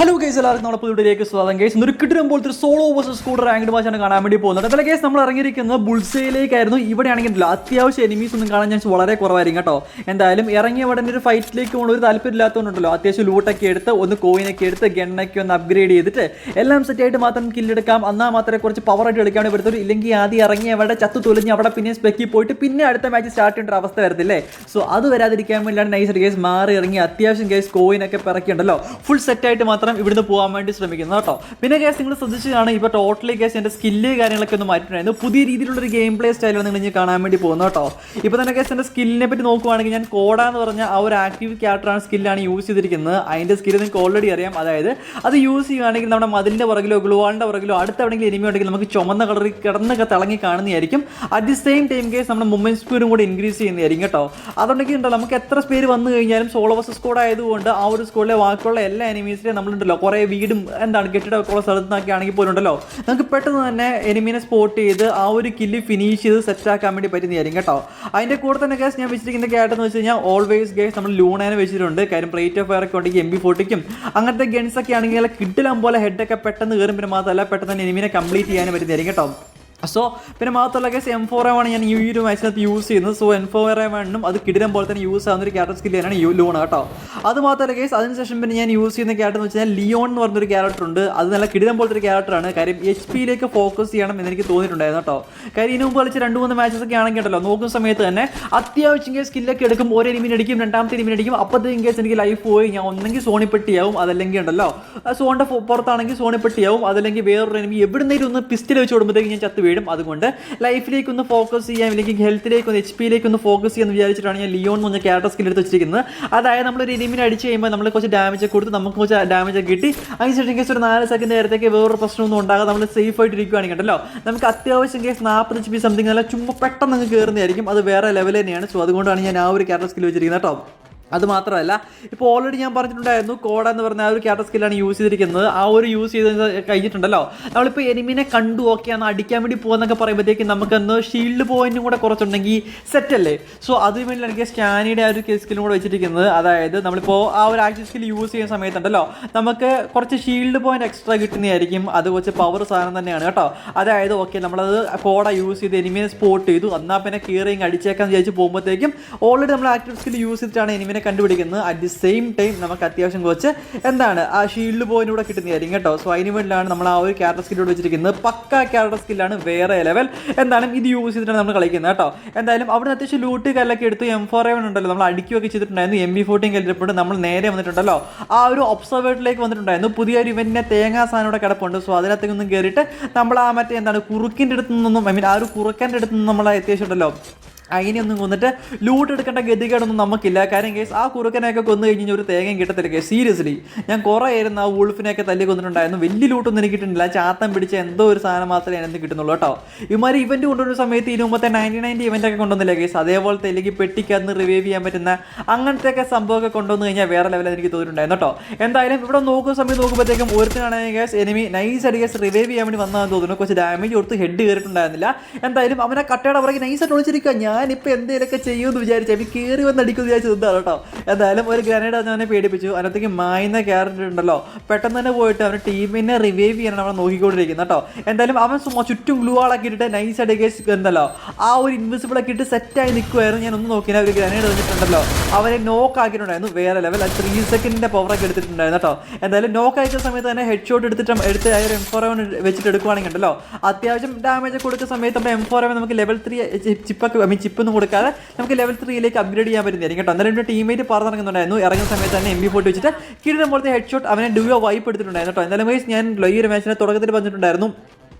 Hello guys, എല്ലാവർക്കും നമ്മുടെ പുതിയയിലേക്ക് സ്വാഗതം. ഗൈസ് ഒരു കിട്ടും പോലത്തെ ഒരു സോളോ വേഴ്സസ് സ്കൂട്ടർ റാങ്ക്ഡ് മാച്ചാണ് കാണാൻ വേണ്ടി പോകുന്നത്. അതല്ല ഗൈസ്, നമ്മൾ ഇറങ്ങിയിരിക്കുന്നത് ബുൾസയിലേക്കായിരുന്നു. ഇവിടെയാണെങ്കിൽ അത്യാവശ്യം എനിമീസ് ഒന്നും കാണാൻ ചാൻസ് വളരെ കുറവായിരിക്കും കേട്ടോ. എന്തായാലും ഇറങ്ങിയ ഉടനെ ഒരു ഫൈറ്റിലേക്ക് പോകണം ഒരു താല്പര്യമില്ലാത്തതുകൊണ്ടല്ലോ അത്യാവശ്യം ലൂട്ടൊക്കെ എടുത്ത് ഒന്ന് കോയിനൊക്കെ എടുത്ത് ഗണ്ണൊക്കെ ഒന്ന് അപ്ഗ്രേഡ് ചെയ്തിട്ട് എല്ലാം സെറ്റായിട്ട് മാത്രം കില്ലെടുക്കാം. എന്നാൽ മാത്രമേ കുറച്ച് പവറായിട്ട് കളിക്കാൻ പറ്റത്തുള്ളൂ. ഇല്ലെങ്കിൽ ആദ്യം ഇറങ്ങി അവിടെ ചത്തു തൊലിഞ്ഞ് അവിടെ പിന്നെ സ്പെക്കി പോയിട്ട് പിന്നെ അടുത്ത മാച്ച് സ്റ്റാർട്ട് ചെയ്യേണ്ട ഒരു അവസ്ഥ വരത്തില്ലേ. സോ അത് വരാതിരിക്കാൻ വേണ്ടിയാണ് നൈസായിട്ട് ഗൈസ് മാറി ഇറങ്ങി അത്യാവശ്യം ഗൈസ് കോയിനൊക്കെ പിറക്കിയുണ്ടല്ലോ ഫുൾ സെറ്റായിട്ട് മാത്രം ഇവിടുന്ന് പോകാൻ വേണ്ടി ശ്രമിക്കുന്നത് കേട്ടോ. പിന്നെ കേസ് നിങ്ങൾ ശ്രദ്ധിച്ചതാണ് ഇപ്പോൾ ടോട്ടലി കേസ് എൻ്റെ സ്കില്ല് കാര്യങ്ങളൊക്കെ ഒന്ന് മാറ്റിയിട്ടുണ്ടായിരുന്നു. പുതിയ രീതിയിലുള്ളൊരു ഗെയിം പ്ലേ സ്റ്റൈലാണ് നിങ്ങൾ ഇനി കാണാൻ വേണ്ടി പോകുന്നത് കേട്ടോ. ഇപ്പോൾ തന്നെ കേസ് എൻ്റെ സ്കില്ലിനെ പറ്റി നോക്കുവാണെങ്കിൽ ഞാൻ കോഡ എന്ന് പറഞ്ഞ ആ ഒരു ആക്റ്റീവ് ക്യാരക്ടറാണ് സ്കില്ലാണ് യൂസ് ചെയ്തിരിക്കുന്നത്. അതിൻ്റെ സ്കില്ല് നിങ്ങൾക്ക് ഓൾറെഡി അറിയാം. അതായത് അത് യൂസ് ചെയ്യുകയാണെങ്കിൽ നമ്മുടെ മതിലിൻ്റെ പുറകിലോ ഗ്ലുവാളിൻ്റെ പുറകിലോ അടുത്ത എവിടെയെങ്കിലും എനിമി ഉണ്ടെങ്കിൽ നമുക്ക് ചുമന്ന കളറിൽ കിടന്നൊക്കെ തിളങ്ങി കാണുന്നതായിരിക്കും. At the same time case നമ്മുടെ മൂവ്മെൻറ്റ് സ്പീഡും കൂടി ഇൻക്രീസ് ചെയ്യുന്നതായിരിക്കും കേട്ടോ. അതുകൊണ്ടൊക്കെ ഉണ്ടല്ലോ നമുക്ക് എത്ര സ്പേര് വന്നു കഴിഞ്ഞാലും സോളോ വേഴ്സസ് സ്ക്വാഡ് ആയതുകൊണ്ട് ആ ഒരു സ്ക്വാഡിലെ ബാക്കിയുള്ള എല്ലാ എനിമീസിലെയും നമ്മളുണ്ടല്ലോ കുറേ വീടും എന്താണ് കെട്ടിടമൊക്കെ ഉള്ള സ്ഥലത്തൊക്കെ ആണെങ്കിൽ പോലും ഉണ്ടല്ലോ നമുക്ക് പെട്ടെന്ന് തന്നെ എനിമീനെ സ്പോട്ട് ചെയ്ത് ആ ഒരു കില്ല് ഫിനിഷ് ചെയ്ത് സെറ്റ് ആക്കാൻ വേണ്ടി പറ്റുന്നതായിരിക്കും കേട്ടോ. അതിൻ്റെ കൂടെ തന്നെ കേസ് ഞാൻ വെച്ചിരിക്കുന്ന ക്യാരക്ടർ വെച്ച് കഴിഞ്ഞാൽ ഓൾവേസ് ഗേസ് നമ്മൾ ലൂണേനെ വെച്ചിട്ടുണ്ട്. കാര്യം റേറ്റ് ഓഫ് ഫയർ ഒക്കെ ഉണ്ടെങ്കിൽ MP40 അങ്ങനത്തെ ഗൺസ് ഒക്കെ ആണെങ്കിൽ കിട്ടിലും പോലെ ഹെഡൊക്കെ പെട്ടെന്ന് കയറും. പിന്നെ മാത്രമല്ല പെട്ടെന്ന് തന്നെ എനിമീനെ കംപ്ലീറ്റ് ചെയ്യാനും പറ്റുന്നതായിരിക്കും കേട്ടോ. സോ പിന്നെ മാത്രമല്ല കേസ് M4A1 ഞാൻ ഈ ഒരു മാച്ചിനകത്ത് യൂസ് ചെയ്യുന്നത്. സോ M4A1 അത് കിടിലം പോലെ തന്നെ യൂസ് ആവുന്ന ഒരു ക്യാരക്ടർ സ്കില്ല് തന്നെയാണ് ലൂൺ കേട്ടോ. അത് മാത്രമല്ല കേസ് അതിനുശേഷം പിന്നെ ഞാൻ യൂസ് ചെയ്യുന്ന ക്യാരക്ടർ എന്ന് വെച്ചാൽ ലിയോൺ എന്ന് പറഞ്ഞൊരു ക്യാരക്ടർ ഉണ്ട്. അത് നല്ല കിടിലം പോലത്തെ ഒരു ക്യാരക്ടറാണ്. കാര്യം HP ഫോക്കസ് ചെയ്യണം എന്ന് എനിക്ക് തോന്നിയിട്ടുണ്ടായിരുന്നു കേട്ടോ. കാര്യം ഇതിന് മുമ്പ് കളിച്ച് 2-3 മാച്ചസ് ഒക്കെ ആണെങ്കിൽ ഉണ്ടല്ലോ നോക്കുന്ന സമയത്ത് തന്നെ അത്യാവശ്യം കേസ് സ്കില്ലൊക്കെ എടുക്കും. ഒരു എനിമിനെ അടിക്കും, രണ്ടാമത്തെ എനിമിനെ അടിക്കും. അപ്പോഴത്തേക്കും കേസ് എനിക്ക് ലൈഫ് പോയി ഞാൻ ഒന്നെങ്കിൽ സോണിപ്പെട്ടിയാവും, അതല്ലെങ്കിൽ ഉണ്ടല്ലോ സോണിൻ്റെ പുറത്താണെങ്കിൽ സോണിപ്പെട്ടിയാവും, അതല്ലെങ്കിൽ വേറൊരു എനിമി എവിടുന്നേലും ഒന്ന് പിസ്റ്റൽ വെച്ച് കൊടുക്കുമ്പോഴത്തേക്കും ഞാൻ ചത്ത് വീഴും. അതുകൊണ്ട് ലൈഫിലേക്ക് ഒന്ന് ഫോക്കസ് ചെയ്യാം, അല്ലെങ്കിൽ ഹെൽത്തിലേക്ക് ഒന്ന് HP ഒന്ന് ഫോക്കസ് ചെയ്യാമെന്ന് വിചാരിച്ചിട്ടാണ് ഞാൻ ലിയോൺ എന്ന് പറഞ്ഞ ക്യാരക്ടർ സ്കിൽ എടുത്ത് വെച്ചിരിക്കുന്നത്. അതായത് നമ്മളൊരു എനിമിനെ അടിച്ച് കഴിയുമ്പോൾ നമ്മൾ കുറച്ച് ഡാമേജ് കൊടുത്ത് നമുക്ക് കുറച്ച് ഡാമേജ് ഒക്കെ കിട്ടി അതിനുശേഷം കേസ് ഒരു 4 സെക്കൻഡ് നേരത്തേക്ക് വേറൊരു പ്രശ്നമൊന്നും ഉണ്ടാകാതെ നമ്മൾ സേഫ് ആയിട്ട് ഇരിക്കുകയാണെങ്കിൽ ഉണ്ടല്ലോ നമുക്ക് അത്യാവശ്യം കേസ് 40 GB സംതിങ് നല്ല ചുമ്മാ പെട്ടെന്ന് അങ്ങ് കയറുന്നതായിരിക്കും. അത് വേറെ ലെവൽ തന്നെയാണ്. സോ അതുകൊണ്ടാണ് ഞാൻ ആ ഒരു ക്യാരക്ടർ സ്കിൽ വെച്ചിരിക്കുന്നത് കേട്ടോ. അത് മാത്രമല്ല ഇപ്പോൾ ഓൾറെഡി ഞാൻ പറഞ്ഞിട്ടുണ്ടായിരുന്നു കോഡ എന്ന് പറഞ്ഞ ആ ഒരു ക്യാരക്ടർ സ്കില്ലാണ് യൂസ് ചെയ്തിരിക്കുന്നത്. ആ ഒരു യൂസ് ചെയ്ത് കഴിഞ്ഞിട്ടുണ്ടല്ലോ നമ്മളിപ്പോൾ എനിമിനെ കണ്ടു ഓക്കെയാണ് അടിക്കാൻ വേണ്ടി പോകുന്നൊക്കെ പറയുമ്പോഴത്തേക്കും നമുക്കൊന്ന് ഷീൽഡ് പോയിന്റും കൂടെ കുറച്ചുണ്ടെങ്കിൽ സെറ്റല്ലേ. സോ അതിന് വേണ്ടി എനിക്ക് സ്കാനിയുടെ ആ ഒരു സ്കില്ലും കൂടെ വെച്ചിരിക്കുന്നത്. അതായത് നമ്മളിപ്പോൾ ആ ഒരു ആക്റ്റീവ് സ്കിൽ യൂസ് ചെയ്യുന്ന സമയത്തുണ്ടല്ലോ നമുക്ക് കുറച്ച് ഷീൽഡ് പോയിന്റ് എക്സ്ട്രാ കിട്ടുന്നതായിരിക്കും. അത് കുറച്ച് പവർ സാധനം തന്നെയാണ് കേട്ടോ. അതായത് ഓക്കെ നമ്മളത് കോഡ യൂസ് ചെയ്ത് എനിമിനെ സ്പോട്ട് ചെയ്തു, എന്നാൽ പിന്നെ കീറിങ് അടിച്ചേക്കാന്ന് വിചാരിച്ച് പോകുമ്പോഴത്തേക്കും ഓൾറെഡി നമ്മൾ ആക്റ്റീവ് സ്കിൽ യൂസ് ചെയ്തിട്ടാണ് എനിമിനെ കണ്ടുപിടിക്കുന്നത്. അറ്റ് ദി സെയിം ടൈം നമുക്ക് അത്യാവശ്യം കുറച്ച് എന്താണ് ആ ഷീൽഡ് പോയിന്റൂടെ കിട്ടുന്നതായിരിക്കും കേട്ടോ. സോ അതിന് വേണ്ടിയാണ് നമ്മൾ ആ ഒരു ക്യാരക്ടർ സ്കില്ലോട് വെച്ചിരിക്കുന്നത്. പക്ക ക്യാരക്ടർ സ്കില്ലാണ്, വേറെ ലെവൽ. എന്തായാലും ഇത് യൂസ് ചെയ്തിട്ടാണ് നമ്മൾ കളിക്കുന്നത് കേട്ടോ. എന്തായാലും അവിടെ അത്യാവശ്യം ലൂട്ട് കല്ലൊക്കെ എടുത്ത് M4A1 ഉണ്ടല്ലോ നമ്മൾ അടിക്കുകയൊക്കെ ചെയ്തിട്ടുണ്ടായിരുന്നു. MP40 കല്ലിട്ട് നമ്മൾ നേരെ വന്നിട്ടുണ്ടല്ലോ ആ ഒരു ഒബ്സർവേറ്ററിലേക്ക് വന്നിട്ടുണ്ടായിരുന്നു. പുതിയൊരു ഇവന്റിനെ തേങ്ങാ സാധനം ഇവിടെ കിടപ്പുണ്ട്. സോ അതിനകത്തേക്കൊന്നും കയറിയിട്ട് നമ്മൾ ആ മറ്റേ എന്താണ് കുറുക്കിൻ്റെ അടുത്ത് നിന്നും ആ ഒരു കുറുക്കൻ്റെ അടുത്ത് നിന്നും നമ്മൾ അത്യാവശ്യം ഉണ്ടല്ലോ അതിനെയൊന്നും കൊന്നിട്ട് ലൂട്ട് എടുക്കേണ്ട ഗതികേടൊന്നും നമുക്കില്ല. കാര്യം കേസ് ആ കുറുക്കനെയൊക്കെ കൊന്നു കഴിഞ്ഞാൽ ഒരു തേങ്ങയും കിട്ടത്തില്ല കേസ്. സീരിയസ്ലി ഞാൻ കുറേ ആയിരുന്നു ആ വൂൾഫിനെയൊക്കെ തല്ലി കൊന്നിട്ടുണ്ടായിരുന്നു. വലിയ ലൂട്ടൊന്നും എനിക്ക് കിട്ടുന്നില്ല. ചാത്തം പിടിച്ച എന്തോ ഒരു സാധനം മാത്രമേ എനിക്ക് കിട്ടുന്നുള്ളൂ കേട്ടോ. ഇവന്മാർ ഇവന്റ് കൊണ്ടുവരുന്ന സമയത്ത് ഇതിന് മുമ്പത്തെ 99 ഇവൻ്റൊക്കെ കൊണ്ടുവന്നില്ല കേസ്. അതേപോലത്തെ അല്ലെങ്കിൽ പെട്ടിക്കകത്ത് റിവൈവ് ചെയ്യാൻ പറ്റുന്ന അങ്ങനത്തെയൊക്കെ സംഭവമൊക്കെ കൊണ്ടുവന്നു കഴിഞ്ഞാൽ വേറെ ലെവലിൽ എനിക്ക് തോന്നിയിട്ടുണ്ടായിരുന്നു കേട്ടോ. എന്തായാലും ഇവിടെ നോക്കുന്ന സമയത്ത് നോക്കുമ്പോഴത്തേക്കും ഒരുത്തനാണെങ്കിൽ കേസ് എനിമി നൈസായിട്ട് കേസ് റിവൈവ് ചെയ്യാൻ വേണ്ടി വന്നതെന്ന് തോന്നുന്നു. കുറച്ച് ഡാമേജ് കൊടുത്ത് ഹെഡ് കയറിയിട്ടുണ്ടായിരുന്നില്ല. എന്തായാലും അവനെ കട്ടയുടെ പുറകെ നൈസായിട്ട് ഒളിച്ചിരിക്കുക. ഞാനിപ്പോൾ എന്തെങ്കിലുമൊക്കെ ചെയ്യുമെന്ന് വിചാരിച്ചു അവൻ കയറി വന്ന് അടിക്കുമെന്ന് വിചാരിച്ചു എന്താണ് കേട്ടോ. എന്തായാലും ഒരു ഗ്രനേഡ് അവനെ പേടിപ്പിച്ചു. അതിനകത്തേക്ക് മായുന്ന ക്യാരക്ടർ ഉണ്ടല്ലോ പെട്ടെന്ന് തന്നെ പോയിട്ട് അവൻ്റെ ടീമിനെ റിവൈവ് ചെയ്യാനാണ് അവൻ നോക്കിക്കൊണ്ടിരിക്കുന്നത് കേട്ടോ. എന്തായാലും അവൻ ചുറ്റും ഗ്ലൂ ആളൊക്കെ ഇട്ടിട്ട് നൈസായിട്ട് കേസ് ഉണ്ടല്ലോ ആ ഒരു ഇൻവിസിബിളൊക്കെ ഇട്ട് സെറ്റായി നിൽക്കുമായിരുന്നു. ഞാൻ ഒന്നും നോക്കിയാൽ ഒരു ഗ്രനേഡ് വന്നിട്ടുണ്ടല്ലോ അവനെ നോക്ക് ആക്കിയിട്ടുണ്ടായിരുന്നു. വേറെ ലെവൽ 3 സെക്കൻഡിൻ്റെ പവറൊക്കെ എടുത്തിട്ടുണ്ടായിരുന്നു കേട്ടോ. എന്തായാലും നോക്ക് അയക്കുന്ന സമയത്ത് തന്നെ ഹെഡ് ഷോട്ട് എടുത്ത് ആ ഒരു M4A1 വെച്ചിട്ട് എടുക്കുവാണെങ്കിൽ ഉണ്ടല്ലോ അത്യാവശ്യം ഡാമേജ് കൊടുക്കുന്ന സമയത്ത് നമ്മുടെ M4A1 നമുക്ക് ലെവൽ 3 ചിപ്പൊന്നും കൊടുക്കാതെ നമുക്ക് ലെവൽ 3 അപ്ഗ്രേഡ് ചെയ്യാൻ പറ്റുന്നതായിരിക്കും കേട്ടോ. എന്നാലും എൻ്റെ ടീമേറ്റ് പറഞ്ഞിറങ്ങുന്നുണ്ടായിരുന്നു. ഇറങ്ങുന്ന സമയത്ത് തന്നെ MP40 വെച്ചിട്ട് കിട്ടുന്ന പോലത്തെ ഹെഡ് ഷോട്ട് അവനെ ഡ്യൂയോ വൈപ്പ് എടുത്തിട്ടുണ്ടായിരുന്നു കേട്ടോ. എന്തായാലും ഞാൻ ഈ ഒരു മാച്ചിനെ തുടക്കത്തിൽ പറഞ്ഞിട്ടുണ്ടായിരുന്നു.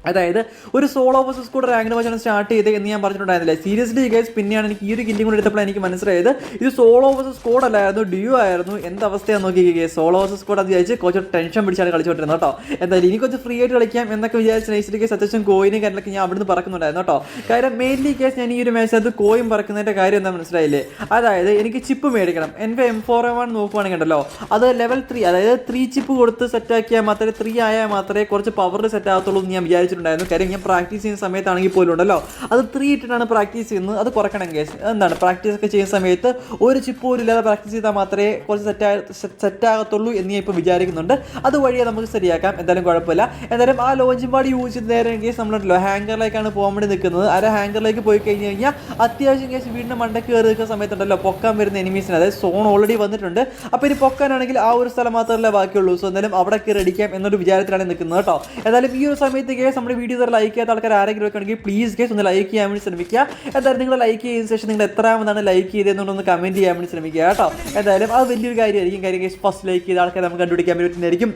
അതായത് ഒരു സോളോ വേഴ്സസ് സ്ക്വാഡ് റാങ്ക്ഡ് മാച്ചാണ് സ്റ്റാർട്ട് ചെയ്ത് എന്ന് ഞാൻ പറഞ്ഞിട്ടുണ്ടായിരുന്നില്ല. സീരിയസ്ലി ഗൈസ് പിന്നെയാണ് എനിക്ക് ഈ ഒരു കില്ലിംഗ് കൂടെ എടുത്തപ്പോൾ എനിക്ക് മനസ്സിലായത് ഇത് സോളോ വേഴ്സസ് സ്ക്വാഡ് അല്ലായിരുന്നു, ഡ്യൂ ആയിരുന്നു. എന്ത് അവസ്ഥയാണെന്ന് നോക്കി ഗൈസ്. സോളോ വേഴ്സസ് സ്ക്വാഡ് അത് വിചാരിച്ച് കുറച്ച് ടെൻഷൻ പിടിച്ചാണ് കളിച്ചുകൊണ്ടിരുന്നത് കേട്ടോ. എന്തായാലും ഇനി കുറച്ച് ഫ്രീ ആയിട്ട് കളിക്കാം എന്നൊക്കെ വിചാരിച്ച് നൈസിൽ കേസ് അത്യാവശ്യം കോയിനും കാര്യങ്ങളൊക്കെ ഞാൻ അവിടുന്ന് പറക്കുന്നുണ്ടായിരുന്നു കേട്ടോ. കാര്യം മെയിൻലി കേസ് ഞാൻ ഈ ഒരു മാച്ചിനകത്ത് കോയിൻ പറക്കുന്നതിൻ്റെ കാര്യം എന്താ മനസ്സിലായില്ലേ. അതായത് എനിക്ക് ചിപ്പ് മേടിക്കണം. എൻ്റെ M4A1 നോക്കുവാണെങ്കിൽ ഉണ്ടല്ലോ അത് ലെവൽ 3 അതായത് 3 ചിപ്പ് കൊടുത്ത് സെറ്റാക്കിയാൽ മാത്രമേ 3 ആയാൽ മാത്രമേ കുറച്ച് പവറിൽ സെറ്റ് ആകത്തുള്ളൂ എന്ന് ഞാൻ വിചാരിച്ചു അടിച്ചിട്ടുണ്ടായിരുന്നു. കാര്യം ഞാൻ പ്രാക്ടീസ് ചെയ്യുന്ന സമയത്താണെങ്കിൽ പോലും ഉണ്ടല്ലോ അത് 3 ഇട്ടിട്ടാണ് പ്രാക്ടീസ് ചെയ്യുന്നത്. അത് കുറയ്ക്കണം കേസ്. എന്താണ് പ്രാക്ടീസ് ഒക്കെ ചെയ്യുന്ന സമയത്ത് ഒരു ചിപ്പ് പോലും ഇല്ലാതെ പ്രാക്ടീസ് ചെയ്താൽ മാത്രമേ കുറച്ച് സെറ്റാകത്തുള്ളൂ എന്ന് ഞാൻ ഇപ്പോൾ വിചാരിക്കുന്നുണ്ട്. അതുവഴിയെ നമുക്ക് ശരിയാക്കാം. എന്തായാലും കുഴപ്പമില്ല. എന്തായാലും ആ ലോഞ്ചിങ് പാഡ് യൂസ് ചെയ്ത് നേരെ കേസ് നമ്മളുണ്ടല്ലോ ഹാങ്കറിലേക്കാണ് പോകാൻ വേണ്ടി നിൽക്കുന്നത്. ആ ഹാങ്കറിലേക്ക് പോയി കഴിഞ്ഞ് കഴിഞ്ഞാൽ അത്യാവശ്യം കേസ് വീടിൻ്റെ മണ്ടയ്ക്ക് കയറി നിൽക്കുന്ന സമയത്തുണ്ടല്ലോ പൊക്കാൻ വരുന്ന എനിമീസിന്, അതായത് സോൺ ഓൾറെഡി വന്നിട്ടുണ്ട്. അപ്പോൾ ഇനി പൊക്കാനാണെങ്കിൽ ആ ഒരു സ്ഥലം മാത്രമല്ലേ ബാക്കിയുള്ളൂ. സോ എന്തായാലും അവിടെ കയറി അടിക്കാം എന്നൊരു വിചാരത്തിലാണ് നിൽക്കുന്നത് കേട്ടോ. എന്തായാലും ഈ ഒരു സമയത്ത് കേസ് നമ്മുടെ വീഡിയോ ലൈക്ക് ചെയ്യാത്ത ആൾക്കാർ ആരെങ്കിലും ഒക്കെ ആണെങ്കിൽ പ്ലീസ് കേസ് ഒന്ന് ലൈക്ക് ചെയ്യാൻ വേണ്ടി ശ്രമിക്കുക. എന്തായാലും നിങ്ങൾ ലൈക്ക് ചെയ്തതിന് ശേഷം നിങ്ങൾ എത്രാമതാണ് ലൈക്ക് ചെയ്തതെന്നുള്ളൊന്ന് കമൻറ്റ് ചെയ്യാൻ വേണ്ടി ശ്രമിക്കുക കേട്ടോ. എന്തായാലും അത് വലിയൊരു കാര്യമായിരിക്കും. കാര്യം കേസ് ഫസ്റ്റ് ലൈക്ക് ചെയ്ത ആൾക്കാരെ നമുക്ക് കണ്ടുപിടിക്കാൻ പറ്റുന്നതായിരിക്കും.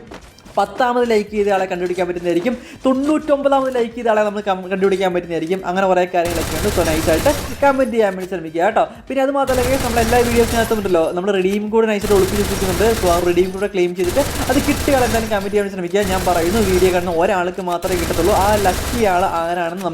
10ാമത് ലൈക്ക് ചെയ്ത ആളെ കണ്ടുപിടിക്കാൻ പറ്റുന്നതായിരിക്കും. 99ാമത് ലൈക്ക് ചെയ്ത ആളെ നമുക്ക് കണ്ടുപിടിക്കാൻ പറ്റുന്നതായിരിക്കും. അങ്ങനെ കുറേ കാര്യങ്ങളൊക്കെ ഉണ്ട്. സോ നൈസായിട്ട് കമൻറ്റ് ചെയ്യാൻ വേണ്ടി ശ്രമിക്കുക കേട്ടോ. പിന്നെ അത് മാത്രമല്ല നമ്മൾ എല്ലാ വീഡിയോസിനകത്തും ഉണ്ടല്ലോ നമ്മൾ റിഡീം കോഡ് നൈസായിട്ട് ഒളിപ്പിച്ചിരിക്കുന്നുണ്ട്. സോ ആ റിഡീം കോഡ് ക്ലെയിം ചെയ്തിട്ട് അത് കിട്ടുക എന്തായാലും കമൻറ്റ് ചെയ്യാൻ ശ്രമിക്കുക. ഞാൻ പറയുന്നു വീഡിയോ കാണുന്ന ഒരാൾക്ക് മാത്രമേ കിട്ടത്തുള്ളൂ. ആ ലക്കി ആൾ ആരാണെന്ന്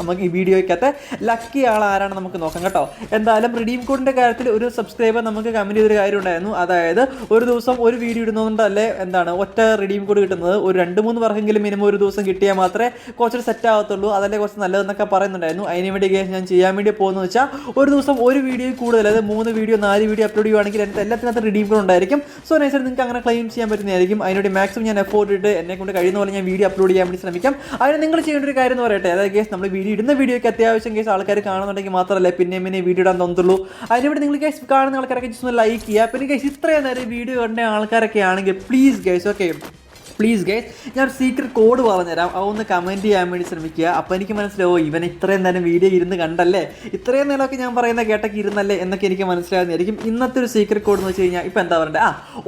നമുക്ക് ഈ വീഡിയോയ്ക്കകത്ത് ലക്കി ആൾ ആരാണെന്ന് നമുക്ക് നോക്കാം കേട്ടോ. എന്തായാലും റിഡീം കോഡിൻ്റെ കാര്യത്തിൽ ഒരു സബ്സ്ക്രൈബർ നമുക്ക് കമൻറ്റ് ചെയ്തൊരു കാര്യം ഉണ്ടായിരുന്നു. അതായത് ഒരു ദിവസം ഒരു വീഡിയോ ഇടുന്നതുകൊണ്ടല്ലേ എന്താണ് ഒറ്റ റിഡീം കോഡ് കിട്ടുന്നത്. ഒരു 2-3 വർക്കെങ്കിലും മിനിമം ഒരു ദിവസം കിട്ടിയാൽ മാത്രമേ കുറച്ചൊരു സെറ്റ് ആകത്തുള്ളൂ. അതല്ലേ കുറച്ച് നല്ലതെന്നൊക്കെ പറയുന്നുണ്ടായിരുന്നു. അതിന് വേണ്ടി ഞാൻ ചെയ്യാൻ വേണ്ടി പോകുന്നത് വെച്ചാൽ ഒരു ദിവസം ഒരു വീഡിയോ കൂടുതൽ, അതായത് 3 വീഡിയോ 4 വീഡിയോ അപ്ലോഡ് ചെയ്യുവാണെങ്കിൽ എല്ലാത്തിനകത്ത് റിഡീം കോഡ് ഉണ്ടായിരിക്കും. സോ നൈസായിട്ട് നിങ്ങൾക്ക് അങ്ങനെ ക്ലെയിം ചെയ്യാൻ പറ്റുന്നതായിരിക്കും. അതിനുവേണ്ടി മാക്സിമം ഞാൻ എഫോർട്ട് ഇട്ട് എന്നെ കൊണ്ട് കഴിയുന്ന പോലെ ഞാൻ വീഡിയോ അപ്ലോഡ് ചെയ്യാൻ വേണ്ടി ശ്രമിക്കാം. അതിന് നിങ്ങൾ ചെയ്യേണ്ട ഒരു കാര്യം എന്ന് പറയട്ടെ, അതായത് കേസ് നമ്മൾ വീഡിയോ ഇടുന്ന വീഡിയോയ്ക്ക് അത്യാവശ്യം കേസ് ആൾക്കാർ കാണുന്നുണ്ടെങ്കിൽ മാത്രമല്ല പിന്നെ വീഡിയോ ഇടാൻ തോന്നുള്ളൂ. അതിനുവേണ്ടി നിങ്ങൾ കേസ് കാണുന്ന ആൾക്കാരൊക്കെ ജസ്റ്റ് ഒന്ന് ലൈക്ക് ചെയ്യുക. പിന്നെ കേസ് ഇത്രയും നേരം വീഡിയോ കണ്ട ആൾക്കാരൊക്കെ ആണെങ്കിൽ please case okay please guys ഞാൻ സീക്രട്ട് കോഡ് പറഞ്ഞുതരാം. അതൊന്ന് കമൻറ്റ് ചെയ്യാൻ വേണ്ടി ശ്രമിക്കുക. അപ്പോൾ എനിക്ക് മനസ്സിലാവും ഇവൻ ഇത്രയും നേരം വീഡിയോ ഇരുന്ന് കണ്ടല്ലേ, ഇത്രയും നേരമൊക്കെ ഞാൻ പറയുന്ന കേട്ടൊക്കെ ഇരുന്നല്ലേ എന്നൊക്കെ എനിക്ക് മനസ്സിലാകുന്നതായിരിക്കും. ഇന്നത്തെ ഒരു സീക്രട്ട് കോഡ് എന്ന് വെച്ച് കഴിഞ്ഞാൽ ഇപ്പോൾ എന്താ പറയണ്ടേ,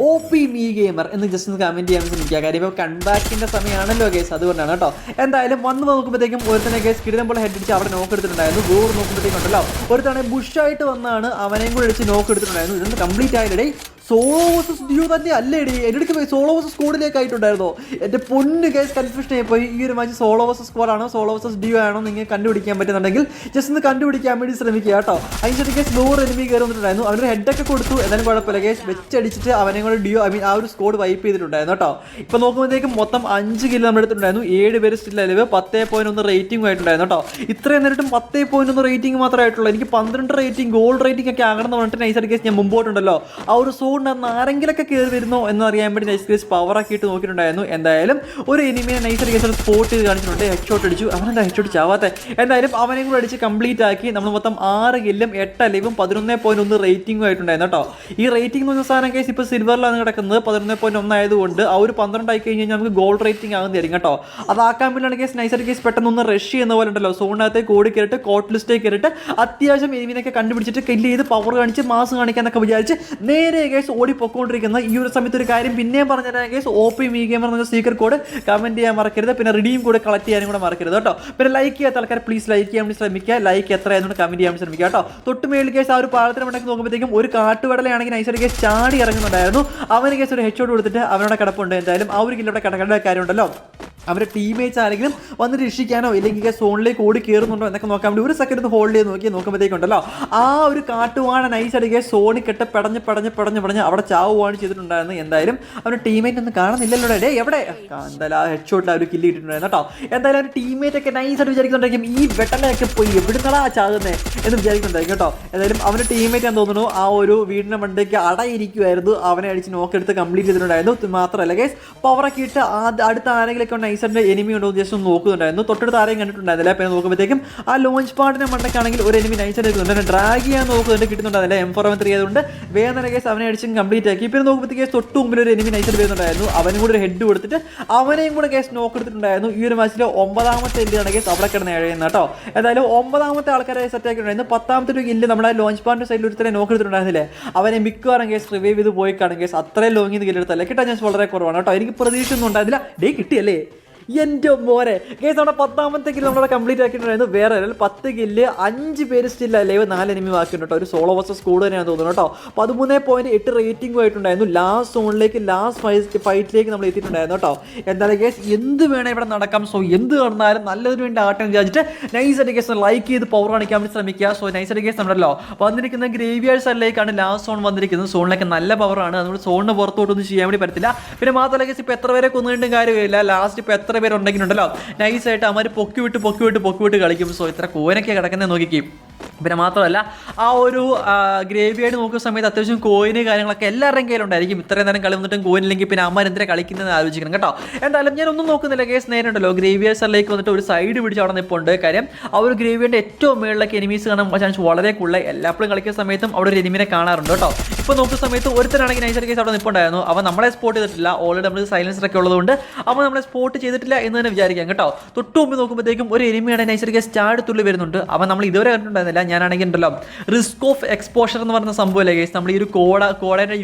OP മീ ഗെയിമർ എന്ന് ജസ്റ്റ് ഒന്ന് കമൻറ്റ് ചെയ്യാൻ ശ്രമിക്കുക. കാര്യം ഇപ്പോൾ കൺബാക്കിൻ്റെ സമയമാണല്ലോ ഗൈസ്, അതുകൊണ്ടാണ് കേട്ടോ. എന്തായാലും വന്ന് നോക്കുമ്പോഴത്തേക്കും ഒരുത്തനെ ഗൈസ് കിടിലം പോലെ ഹെഡ് അടിച്ച് അവിടെ നോക്ക് എടുത്തിട്ടുണ്ടായിരുന്നു. ഗോർ നോക്കുമ്പോഴത്തേക്കും ഉണ്ടല്ലോ ഒരുത്തണെ ബുഷായിട്ട് വന്നാണ് അവനെയും കൂടെ അടിച്ച് നോക്ക് എടുത്തിട്ടുണ്ടായിരുന്നു. ഇതൊന്ന് കംപ്ലീറ്റ് ആയില്ലേ സോളോ വേഴ്സസ് ഡ്യൂ തന്നെ അല്ലേടി. എൻ്റെ സോളോ വേഴ്സസ് സ്ക്വാഡിലേക്ക് ആയിട്ടുണ്ടായിരുന്നോ? എൻ്റെ പൊന്ന് കേസ് കൺഫ്യൂഷൻ ആയിപ്പോയി. ഈ ഒരു മാച്ച് സോളോ വേഴ്സസ് സ്ക്വാഡാണോ സോളോ വേഴ്സസ് ഡ്യൂ ആണോ നിങ്ങൾ കണ്ടുപിടിക്കാൻ പറ്റുന്നുണ്ടെങ്കിൽ ജസ്റ്റ് ഒന്ന് കണ്ടുപിടിക്കാൻ വേണ്ടി ശ്രമിക്കുക കേട്ടോ. അതിന് കേസ് 100 എനിമി കയറി വന്നിട്ടുണ്ടായിരുന്നു. അവനൊരു ഹെഡൊക്കെ കൊടുത്തു, എന്നാലും കുഴപ്പമില്ല കേസ് വെച്ചടിച്ചിട്ട് അവനെ കൂടെ ഡ്യൂ ആ ഒരു സ്ക്വാഡ് വൈപ്പ് ചെയ്തിട്ടുണ്ടായിരുന്നു കേട്ടോ. ഇപ്പോൾ നോക്കുമ്പോഴത്തേക്കും മൊത്തം 5 കില്ല് നമ്മൾ എടുത്തിട്ടുണ്ടായിരുന്നു. 7 പേര് സ്റ്റിൽ അലവ്. 10.1 റേറ്റിംഗ് ആയിട്ടുണ്ടായിരുന്നു കേട്ടോ. ഇത്രയും നേരിട്ടും 10.1 റേറ്റിംഗ് മാത്രമേ ആയിട്ടുള്ളൂ. എനിക്ക് 12 റേറ്റിംഗ് ഗോൾഡ് റേറ്റിംഗ് ഒക്കെ ആകണം എന്ന് പറഞ്ഞിട്ട് നൈസായിട്ട് കേസ് ഞാൻ മുമ്പോട്ടുണ്ടല്ലോ ആ ഒരു സോണിന് ആരെങ്കിലൊക്കെ കയറി വരുന്നോ എന്ന് അറിയാൻ വേണ്ടി നൈസ് കേസ് പവറാക്കിയിട്ട് നോക്കിയിട്ടുണ്ടായിരുന്നു. എന്തായാലും ഒരു എനിമിയെ നൈസായിട്ട് കേസ് സ്പോട്ട് ചെയ്ത് കാണിച്ചിട്ടുണ്ട്. ഹെഡ് ഷോട്ട് അടിച്ചു. അവനെന്താ ഹെഡ് ഷോട്ട് ചാവാത്തെ? എന്തായാലും അവനെയും കൂടെ അടിച്ച് കംപ്ലീറ്റ് ആക്കി. നമ്മൾ മൊത്തം 6 കില്ലും 8 അലൈവും 11.1 റേറ്റിംഗും ആയിട്ടുണ്ടായിരുന്നു കേട്ടോ. ഈ റേറ്റിംഗ് എന്ന് പറഞ്ഞ സാധനം കേസ് ഇപ്പോൾ സിൽവറിലാണ് കിടക്കുന്നത്. 11.1 ആയതുകൊണ്ട് ആ ഒരു 12 ആയി കഴിഞ്ഞ് കഴിഞ്ഞാൽ നമുക്ക് ഗോൾഡ് റേറ്റിംഗ് ആകുന്നതായിരിക്കും കേട്ടോ. അതാക്കാൻ വേണ്ടിയാണ് കേസ് നൈസായിട്ട് കേസ് പെട്ടെന്ന് ഒന്ന് റഷ് ചെയ്യുന്ന പോലെ ഉണ്ടല്ലോ. സോണിനകത്തേക്ക് ഓടി കയറിയിട്ട് കോട്ട് ലിസ്റ്റേക്ക് കയറിയിട്ട് അത്യാവശ്യം എനിമിനൊക്കെ കണ്ടുപിടിച്ചിട്ട് കില്ല് ചെയ്ത് പവർ കാണിച്ച് മാസ് കാണിക്കാന്നൊക്കെ വിചാരിച്ച് നേരെ കേസ് ഓടി പൊക്കോണ്ടിരിക്കുന്ന ഈ ഒരു സമയത്ത് ഒരു കാര്യം പിന്നെയും പറഞ്ഞുതരാൻ കേസ് OP മീ ഗെയിമർ എന്ന സീക്രട്ട് കോഡ് കമൻറ്റ് ചെയ്യാൻ മറക്കരുത്. പിന്നെ റിഡീം കോഡ് കളക്ട് ചെയ്യാനും കൂടെ മറക്കരുത് കേട്ടോ. പിന്നെ ലൈക്ക് ചെയ്യാത്ത ആൾക്കാർ പ്ലീസ് ലൈക്ക് ചെയ്യാൻ വേണ്ടി ശ്രമിക്കുക. ലൈക്ക് എത്ര ആയതുകൊണ്ട് കമൻറ്റ് ചെയ്യാൻ ശ്രമിക്കുക കേട്ടോ. തൊട്ട് മേളിൽ കേസ് ആ ഒരു പാളത്തിന് മണ്ടയ്ക്ക് നോക്കുമ്പോഴത്തേക്കും ഒരു കാട്ടുവടലയാണെങ്കിൽ നൈസായിട്ട് കേസ് ചാടി ഇറങ്ങുന്നുണ്ടായിരുന്നു. അവന് കേസ് ഒരു ഹെഡ് ഷോട്ട് കൊടുത്തിട്ട് അവനോട് കിടപ്പുണ്ട്. എന്തായാലും ആ ഒരു കില്ലോടെ കിടക്കേണ്ട കാര്യമുണ്ടല്ലോ. അവരുടെ ടീംമേറ്റ്സ് ആരെങ്കിലും വന്ന് രക്ഷിക്കാനോ ഇല്ലെങ്കിൽ സോണിലേക്ക് ഓടി കയറുന്നുണ്ടോ എന്നൊക്കെ നോക്കാൻ വേണ്ടി ഒരു സെക്കൻഡ് ഒന്ന് ഹോൾഡ് ചെയ്ത് നോക്കുമ്പോഴത്തേക്കുണ്ടല്ലോ ആ ഒരു കാട്ടുവാണ നൈസ് അടിക്കുക സോണിൽ കെട്ട് പടഞ്ഞ് അവിടെ ചാവുകയാണ് ചെയ്തിട്ടുണ്ടായിരുന്നു. എന്തായാലും അവരുടെ ടീംമേറ്റ് ഒന്നും കാണുന്നില്ലല്ലോ. ഡേ എവിടെ എന്തായാലും ആ ഹെഡ് ഷോട്ട് അവർ കില്ല് ഇട്ടിട്ടുണ്ടായിരുന്നു കേട്ടോ. എന്തായാലും അവരുടെ ടീംമേറ്റ് ഒക്കെ നൈസായിട്ട് വിചാരിക്കുന്നുണ്ടായിരിക്കും ഈ വെട്ടലൊക്കെ പോയി എവിടുന്നടാ ചാകുന്നത് എന്ന് വിചാരിക്കുന്നുണ്ടായിരിക്കും കേട്ടോ. എന്തായാലും അവൻ്റെ ടീംമേറ്റ് ഞാൻ തോന്നുന്നു ആ ഒരു വീടിൻ്റെ മണ്ടയ്ക്ക് അടയിരിക്കുമായിരുന്നു. അവനെ അടിച്ച് നോക്കെടുത്ത് കംപ്ലീറ്റ് ചെയ്തിട്ടുണ്ടായിരുന്നു. മാത്രമല്ല കേസ് പവറൊക്കെ ഇട്ട് അടുത്ത ആരെങ്കിലൊക്കെ നൈസായിട്ട് എനിമി ഉണ്ടോ ജസ്റ്റ് ഒന്ന് നോക്കുന്നുണ്ടായിരുന്നു. തൊട്ടടുത്ത് ആരെയും കണ്ടിട്ടുണ്ടായിരുന്നില്ല. പിന്നെ നോക്കുമ്പോഴത്തേക്കും ആ ലോഞ്ച് പാഡിന്റെ മണ്ടയ്ക്കാണെങ്കിൽ ഒരു എനിമി നൈസായിട്ട് എടുക്കുന്നുണ്ട്. ഡ്രാഗ് ചെയ്യാൻ നോക്കുന്നുണ്ട്, കിട്ടുന്നുണ്ടായിരുന്നില്ല. M4 ആയതുകൊണ്ട് വേദന കേസ് അവനെ അടിച്ചും കംപ്ലീറ്റ് ആക്കി. പിന്നെ നോക്കുമ്പോഴത്തേക്ക് തൊട്ട് മുമ്പിൽ ഒരു എനിമി നൈസായിട്ട് വരുന്നുണ്ടായിരുന്നു. അവനും കൂടെ ഒരു ഹെഡ് കൊടുത്തിട്ട് അവനെയും കൂടെ കേസ് നോക്കെടുത്തിട്ടുണ്ടായിരുന്നു. ഈ ഒരു മാച്ചിൽ 9ാമത്തെ എല്ലാണ് കേസ് അവിടെ കിടന്ന് എഴുതുന്നത് കേട്ടോ. എന്തായാലും 9ാമത്തെ ആൾക്കാരെ സെറ്റ് ആക്കിയിട്ടുണ്ടായിരുന്നു. 10ാമത്തെ ഒരു കില്ല് നമ്മുടെ ലോഞ്ച് പാഡിന്റെ സൈഡിൽ ഒരുത്തരെ നോക്കെടുത്തിട്ടുണ്ടായിരുന്നില്ലേ. അവനെ മിക്കവാറും കേസ് റിവൈവ് ചെയ്ത് പോയി കാണും. കേസ് അത്രയും ലോങ്ങിൽ നിന്ന് കില്ലെടുത്തല്ലേ. കിട്ടാൻ ചാൻസ് വളരെ കുറവാണ് കേട്ടോ. എനിക്ക് പ്രതീക്ഷ ഒന്നും ഉണ്ടായിരുന്നില്ല. കിട്ടിയല്ലേ എൻ്റെ മോനെ കേസ് നമ്മുടെ 10ാമത്തെ കില്ല് നമ്മളവിടെ കംപ്ലീറ്റ് ആക്കിയിട്ടുണ്ടായിരുന്നു. വേറെ 10 കില്ല് 5 പേര് സ്റ്റിൽ ലൈവ് 4 എനിമി ബാക്കിയുണ്ട് കേട്ടോ. ഒരു സോളോ വേഴ്സസ് സ്ക്വാഡ് തന്നെയാണ് തോന്നുന്നു കേട്ടോ. 13.8 റേറ്റിംഗും ആയിട്ടുണ്ടായിരുന്നു. ലാസ്റ്റ് സോണിലേക്ക് ലാസ്റ്റ് ഫൈറ്റിലേക്ക് നമ്മൾ എത്തിയിട്ടുണ്ടായിരുന്നു കേട്ടോ. എന്തായാലും കേസ് എന്ത് വേണം ഇവിടെ നടക്കാം. സോ എന്ത് നടന്നാലും നല്ലതിന് വേണ്ടി ആട്ടം വിചാരിച്ചിട്ട് നൈസായിട്ട് കേസ് ലൈക്ക് ചെയ്ത് പവർ കാണിക്കാൻ വേണ്ടി ശ്രമിക്കുക. സോ നൈസായിട്ട് കേസ് നമ്മളല്ലോ വന്നിരിക്കുന്ന ഗ്രേവിയാർഡ് സൈഡിലേക്കാണ് ലാസ്റ്റ് സോൺ വന്നിരിക്കുന്നത്. സോണിലേക്ക് നല്ല പവറാണ്. അതുകൊണ്ട് സോണിന് പുറത്തോട്ടൊന്നും ചെയ്യാൻ വേണ്ടി പറ്റത്തില്ല. പിന്നെ മാത്രമല്ല കേസ് ഇപ്പോൾ എത്ര പേരെ കൊന്നിട്ടും കാര്യമില്ല. ലാസ്റ്റ് ഇപ്പോൾ എത്ര പേരുണ്ടെങ്കിലുണ്ടല്ലോ നൈസായിട്ട് അവന്മാർ പൊക്കി വിട്ട് കളിക്കും. സോ ഇത്ര കോയിനൊക്കെ കിടക്കുന്നത് നോക്കിക്കും. പിന്നെ മാത്രമല്ല ആ ഒരു ഗ്രേവിയായിട്ട് നോക്കുന്ന സമയത്ത് അത്യാവശ്യം കോയിന് കാര്യങ്ങളൊക്കെ എല്ലാവരുടെയും കയ്യിലുണ്ടായിരിക്കും. ഇത്രയും നേരം കളി വന്നിട്ടും കോയിനില്ലെങ്കിൽ പിന്നെ അമ്മ എന്തിനാ കളിക്കുന്നതെന്ന് ആലോചിക്കണം കേട്ടോ. എന്തായാലും ഞാൻ ഒന്നും നോക്കുന്നില്ല കേസ്, നേരെ ഉണ്ടല്ലോ ഗ്രേവിയേഴ്സിലേക്ക് വന്നിട്ട് ഒരു സൈഡ് പിടിച്ച് അവിടെ നിൽപ്പുണ്ട്. കാര്യം ആ ഒരു ഗ്രേവിയുടെ ഏറ്റവും മുകളിലേക്ക് എനിമീസ് കാണാൻ ചാൻസ് വളരെ കൂടുതൽ. എല്ലാപ്പോഴും കളിക്കുന്ന സമയത്തും അവിടെ ഒരു എനിമിനെ കാണാറുണ്ട് കേട്ടോ. ഇപ്പോൾ നോക്കുന്ന സമയത്ത് ഒരുത്തരാണെങ്കിൽ നൈസർ കേസ് അവിടെ നിൽപ്പുണ്ടായിരുന്നു. അവൻ നമ്മളെ സ്പോട്ട് ചെയ്തിട്ടില്ല. ഓൾറെഡി നമ്മൾ സൈലൻസറൊക്കെ ഉള്ളതുകൊണ്ട് അവൻ നമ്മളെ സ്പോട്ട് ചെയ്തിട്ടില്ല എന്ന് തന്നെ വിചാരിക്കാം കേട്ടോ. തൊട്ട് മുമ്പ് നോക്കുമ്പോഴത്തേക്കും ഒരു എനിമിയാണ് നൈസർ കേസ് ചാടുത്തുള്ളി വരുന്നുണ്ട്. അവൻ നമ്മൾ ഇതുവരെ കണ്ടിട്ടുണ്ടായിരുന്നില്ല. ഞാനാണെങ്കിൽ ഉണ്ടല്ലോ റിസ്ക് ഓഫ് എക്സ്പോഷർ എന്ന് പറയുന്ന സംഭവമല്ലേ ഗൈസ്, നമ്മൾ ഈ ഒരു കോഡയുടെ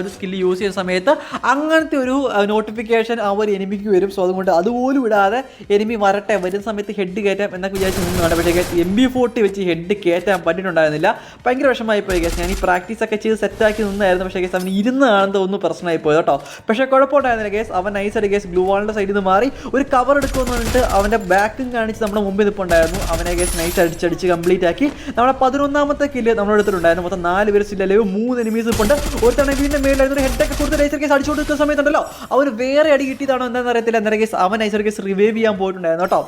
ഒരു സ്കില്ല് യൂസ് ചെയ്യുന്ന സമയത്ത് അങ്ങനത്തെ ഒരു നോട്ടിഫിക്കേഷൻ ആ ഒരു എനിമിക്ക് വരും. സോ അതുകൊണ്ട് അതുപോലും ഇടാതെ എനിമി വരുന്ന സമയത്ത് ഹെഡ് കയറ്റാം എന്നൊക്കെ വിചാരിച്ച് നിന്നാണ്. പക്ഷേ ഗൈസ് MB40 വെച്ച് ഹെഡ് കയറ്റാൻ പറ്റിയിട്ടുണ്ടായിരുന്നില്ല. ഭയങ്കര വിഷമമായി പോയി ഗൈസ്. ഞാൻ ഈ പ്രാക്ടീസ് ഒക്കെ ചെയ്ത് സെറ്റാക്കി നിന്നായിരുന്നു. പക്ഷേ ഗൈസ് അവൻ ഇരുന്നാണെന്ന് ഒന്ന് പ്രശ്നമായി പോയത് കേട്ടോ. പക്ഷേ കുഴപ്പമുണ്ടായിരുന്നില്ല ഗൈസ്. അവൻ നൈസായിട്ട് ഗൈസ് ഗ്ലൂ വാളിൻ്റെ സൈഡിൽ നിന്ന് മാറി ഒരു കവർ എടുക്കുമെന്ന് പറഞ്ഞിട്ട് അവൻ്റെ ബാക്കും കാണിച്ച് നമ്മുടെ മുമ്പിൽ നിൽപ്പുണ്ടായിരുന്നു. അവനെ ഗൈസ് നൈസ് അടിച്ച് കംപ്ലീറ്റ് ആക്കി നമ്മുടെ 11ാമത്തെ കില്ല് നമ്മൾ എടുത്തിട്ടുണ്ടായിരുന്നു. മൊത്തം 4 പേര് സ്റ്റില്ലേ 3 എനിമീസ് ഇപ്പുണ്ട്. ഒരുത്തണ വീടിൻ്റെ മേളിലായിരുന്നു ഹെഡൊക്കെ കൊടുത്ത് നൈസർ കേസ് അടിച്ചു കൊടുക്കുന്ന സമയത്തുണ്ടല്ലോ അവന് വേറെ അടി കിട്ടിയതാണോ എന്താണെന്ന് അറിയത്തില്ല. എന്താ കേസ് അവൻ നൈസർ കേസ് റിവൈവ് ചെയ്യാൻ പോയിട്ടുണ്ടായിരുന്നു കേട്ടോ.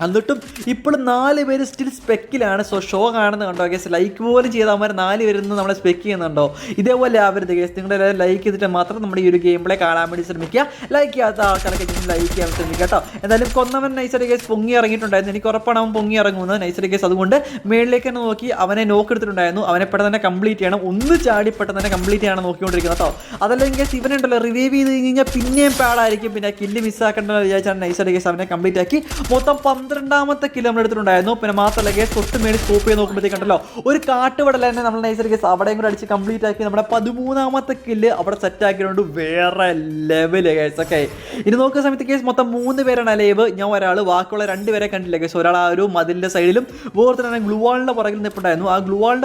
എന്നിട്ടും ഇപ്പോഴും 4 പേര് സ്റ്റിൽ സ്പെക്കിലാണ്. സോ ഷോ കാണുന്നത് കണ്ടോ കേസ്, ലൈക്ക് പോലും ചെയ്ത് അവന്മാർ 4 പേരിൽ നിന്ന് നമ്മളെ സ്പെക്ക് ചെയ്യുന്നുണ്ടോ. ഇതേപോലെ ആവരുത് കേസ്. നിങ്ങളെല്ലാവരും ലൈക്ക് ചെയ്തിട്ട് മാത്രം നമ്മുടെ ഈ ഒരു ഗെയിം പ്ലേ കാണാൻ വേണ്ടി ശ്രമിക്കുക. ലൈക്ക് ചെയ്യാത്ത ആൾക്കാരൊക്കെ ലൈക്ക് ചെയ്യാൻ ശ്രമിക്കുക കേട്ടോ. എന്തായാലും കൊന്നവൻ നൈസർ കേസ് പൊങ്ങി ഇറങ്ങിയിട്ടുണ്ടായിരുന്നു. എനിക്ക് ഉറപ്പാണ് അവൻ പൊങ്ങി ഇറങ്ങുന്നത് നൈസർ കേസ്. അതുകൊണ്ട് മേളിലേക്ക് തന്നെ നോക്കി അവനെ നോക്കെടുത്തിട്ടുണ്ടായിരുന്നു. അവനെ പെട്ടെന്ന് തന്നെ കംപ്ലീറ്റ് ചെയ്യണം. ഒന്ന് ചാടി പെട്ടെന്ന് തന്നെ കംപ്ലീറ്റ് ചെയ്യണം നോക്കിക്കൊണ്ടിരിക്കുന്നത് കേട്ടോ. അതല്ലെങ്കിൽ കേസ് ഇവനുണ്ടല്ലോ റിവൈവ് ചെയ്ത് കഴിഞ്ഞാൽ പിന്നെയും പാടായിരിക്കും. പിന്നെ കില്ല് മിസ്സാക്കേണ്ടത് വിചാരിച്ചാണ് നൈസർ കേസ് അവനെ കംപ്ലീറ്റ് ആക്കി. മൊത്തം 12ാമത്തെ കില്ല് നമ്മൾ എടുത്തിട്ടുണ്ടായിരുന്നു. പിന്നെ മാത്രമല്ല കേസ് തൊട്ട് മേടി സ്കോപ്പ് ചെയ്ത് നോക്കുമ്പോഴത്തേക്കുണ്ടല്ലോ ഒരു കാട്ടുവടല തന്നെ നമ്മൾ നൈസർ കേസ് അവിടെയും കൂടെ അടിച്ച് കംപ്ലീറ്റ് ആക്കി നമ്മുടെ 13ാമത്തെ കില്ല് അവിടെ സെറ്റ് ആക്കിയിട്ടുണ്ട്. വേറെ ലെവല് കേസ്. ഓക്കെ, ഇനി നോക്കുന്ന സമയത്ത് കേസ് മൊത്തം 3 പേരാണ് ലൈവ്. ഞാൻ ഒരാൾ, ബാക്കിയുള്ള 2 പേരെ കണ്ടില്ല കേസ്. ഒരാൾ ആ ഒരു മതിലിൻ്റെ സൈഡിലും വേറെ ഗ്ലൂവാളിൻ്റെ പുറകിൽ നിൽപ്പുണ്ടായിരുന്നു. ആ ഗ്ലൂവാൾ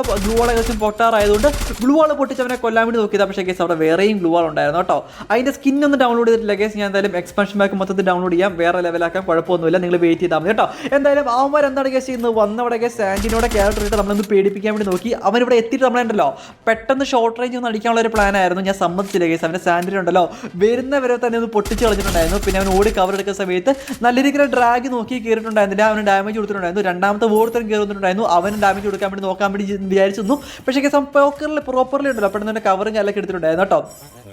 ഏകദേശം പൊട്ടാറായതുകൊണ്ട് ഗ്ലൂവാൾ പൊട്ടിച്ചവനെ കൊല്ലാൻ വേണ്ടി നോക്കിയത്. പക്ഷേ കേസ് അവിടെ വേറെയും ഗ്ലൂവാൾ ഉണ്ടായിരുന്നു കേട്ടോ. അതിൻ്റെ സ്കിന്നൊന്നും ഡൗൺലോഡ് ചെയ്തിട്ടില്ല കേസ്. ഞാൻ എന്തായാലും എക്സ്പാൻഷൻ ബാക്ക് മൊത്തത്തിൽ ഡൗൺലോഡ് ചെയ്യാം. വേറെ ലെവലാക്കാൻ കുഴപ്പമൊന്നുമില്ല. നിങ്ങൾ വെയിറ്റ് ചെയ്താൽ മതി കേട്ടോ. എന്തായാലും അവന്മാർ എന്താണ് കേസ് ചെയ്യുന്നത്, വന്നവിടെ കേസ് സാൻഡിനോടെ ക്യാരക്ടർ ഇട്ട് നമ്മളൊന്ന് പേടിപ്പിക്കാൻ വേണ്ടി നോക്കി. അവനിവിടെ എത്തിയിട്ട് നമ്മളുണ്ടല്ലോ പെട്ടെന്ന് ഷോർട്ട് റേഞ്ച് ഒന്ന് അടിക്കാനുള്ള ഒരു പ്ലാൻ ആയിരുന്നു. ഞാൻ സമ്മതിച്ചില്ല കേസ്. അവൻ്റെ സാൻഡിനുണ്ടല്ലോ വരുന്നവരെ തന്നെ ഒന്ന് പൊട്ടിച്ച് കളഞ്ഞിട്ടുണ്ടായിരുന്നു. പിന്നെ അവൻ ഓടി കവർ എടുക്കുന്ന സമയത്ത് നല്ല രീതിയിൽ ഡ്രാഗ് നോക്കി കയറിയിട്ടുണ്ടായിരുന്നില്ല. അവന് ഡാമേജ് കൊടുത്തിട്ടുണ്ടായിരുന്നു. രണ്ടാമത്തെ ഓരോരുത്തരും കയറുന്നുണ്ടായിരുന്നു. അവന് ഡാമേജ് കൊടുക്കാൻ വേണ്ടി നോക്കാൻ വേണ്ടി വിചാരിച്ചു. പക്ഷേ കേസ് പ്രോപ്പർലി ഉണ്ടല്ലോ പെട്ടെന്ന് തന്നെ കവറും കാലൊക്കെ എടുത്തിട്ടുണ്ടായിരുന്നു കേട്ടോ.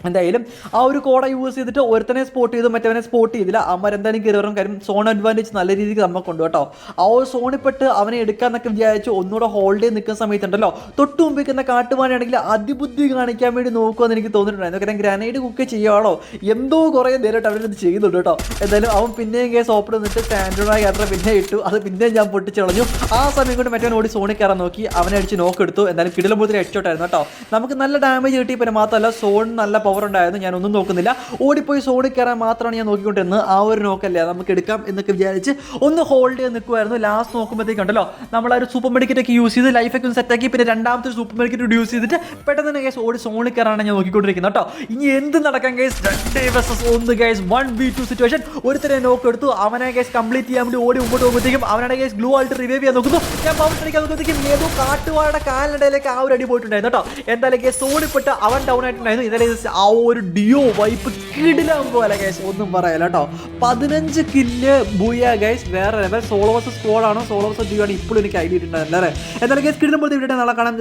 എന്തായാലും ആ ഒരു കോഡ യൂസ് ചെയ്തിട്ട് ഒരുത്തനെ സ്പോട്ട് ചെയ്തു, മറ്റവനെ സ്പോട്ട് ചെയ്തില്ല. അവന്മാർ എന്തായാലും കയറി വരും. കാര്യം സോൺ അഡ്വാൻറ്റേജ് നല്ല രീതിക്ക് നമുക്കുണ്ട് കേട്ടോ. ആ ഒരു സോണിൽപ്പെട്ട് അവനെ എടുക്കാന്നൊക്കെ വിചാരിച്ചു ഒന്നുകൂടെ ഹോൾഡ് ചെയ്ത് നിൽക്കുന്ന സമയത്തുണ്ടല്ലോ തൊട്ട് മുമ്പിക്കുന്ന കാട്ടുവാനാണെങ്കിൽ അതിബുദ്ധി കാണിക്കാൻ വേണ്ടി നോക്കുമെന്ന് എനിക്ക് തോന്നിയിട്ടുണ്ടായിരുന്നു. കാരണം ഗ്രാനൈഡ് കുക്ക് ചെയ്യുവാണോ എന്തോ കുറേ നേരിട്ട് അവരത് ചെയ്യുന്നുണ്ട് കേട്ടോ. എന്തായാലും അവൻ പിന്നെയും കേസ് ഓപ്പൺ നിന്നിട്ട് സ്റ്റാൻഡേർഡായ യാത്ര പിന്നെ ഇട്ടു. അത് പിന്നെയും ഞാൻ പൊട്ടിച്ച് കളഞ്ഞു. ആ സമയം കൊണ്ട് മറ്റവൻ ഓടി സോണിൽ കയറാൻ നോക്കി. അവനെ അടിച്ച് നോക്കെടുത്തു. എന്തായാലും കിടിലമ്പൂത്തിന് ഹെഡ്ഷോട്ടായിരുന്നു കേട്ടോ. നമുക്ക് നല്ല ഡാമേജ് കിട്ടി. പിന്നെ മാത്രമല്ല സോൺ നല്ല പവർ ഉണ്ടായിരുന്നു. ഞാൻ ഒന്നും നോക്കുന്നില്ല, ഓടിപ്പോയി സോണിൽ കയറാൻ മാത്രമാണ് ഞാൻ നോക്കിക്കൊണ്ടിരുന്നത്. ആ ഒരു നോക്കല്ലേ നമുക്ക് എടുക്കാം എന്നൊക്കെ വിചാരിച്ച് ഒന്ന് ഹോൾഡ് ചെയ്ത് നിൽക്കുമായിരുന്നു. ലാസ്റ്റ് നോക്കുമ്പോഴത്തേക്ക് ഉണ്ടല്ലോ നമ്മൾ ആ ഒരു സൂപ്പർ മെഡിക്കറ്റ് ഒക്കെ യൂസ് ചെയ്ത് ലൈഫൊക്കെ ഒന്ന് സെറ്റാക്കി പിന്നെ രണ്ടാമത്തെ സൂപ്പർ മെഡിക്കറ്റ് യൂസ് ചെയ്തിട്ട് പെട്ടെന്ന് തന്നെ കേസ് ഓടി സോണിൽ കയറാണ് ഞാൻ നോക്കിക്കൊണ്ടിരിക്കുന്നത് കേട്ടോ. ഇനി എന്ത് നടക്കാൻ case 2 vs 1 case 1v2 situation. ഒരുത്തരെ നോക്ക് എടുത്തു. അവനെ കേസ് കംപ്ലീറ്റ് ചെയ്യാൻ വേണ്ടി ഓടി മുമ്പോട്ട് പോകുമ്പോഴത്തേക്കും അവനെ കേസ് ഗ്ലൂ ആയിട്ട് റിവൈവ് ചെയ്യാൻ നോക്കുന്നു. ഞാൻ പവർ അടിക്കാൻ നോക്കുമ്പോഴത്തേക്കും ഏതോ കാട്ടുവാഴയുടെ കാലിനിടയിലേക്ക് ആ ഒരു അടി പോയിട്ടുണ്ടായിരുന്നു കേട്ടോ. എന്തായാലും കേസ് ഓടിപ്പെട്ട് അവൻ ഡൗൺ ആയിട്ടുണ്ടായിരുന്നു. ഇന്നലെ ആ ഒരു ഡിയോ വൈപ്പ് കിടിലാൻ പോലെ ഗൈസ് ഒന്നും പറയാല കേട്ടോ. 15 കില്ല് ബൂയ ഗൈസ്. വേറെ ലെവൽ. സോളോ വേഴ്സസ് സ്ക്വാഡാണോ സോളോ വേഴ്സസ് ഡിയോ ആണ് ഇപ്പോഴും എനിക്ക് ഐഡിയ ഇട്ടുണ്ടായിരുന്നു അല്ലേ. എന്തായാലും ഗൈസ് കിടുമ്പോഴത്തെ വീഡിയോ നാളെ കാണാൻ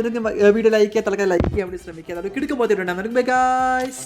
വീഡിയോ ലൈക്ക് ചെയ്യാൻ തലക്കാൻ ലൈക്ക് ചെയ്യാൻ വേണ്ടി ശ്രമിക്കുക. കിടക്കുമ്പോഴത്തെ വീഡിയോ ഗൈസ്.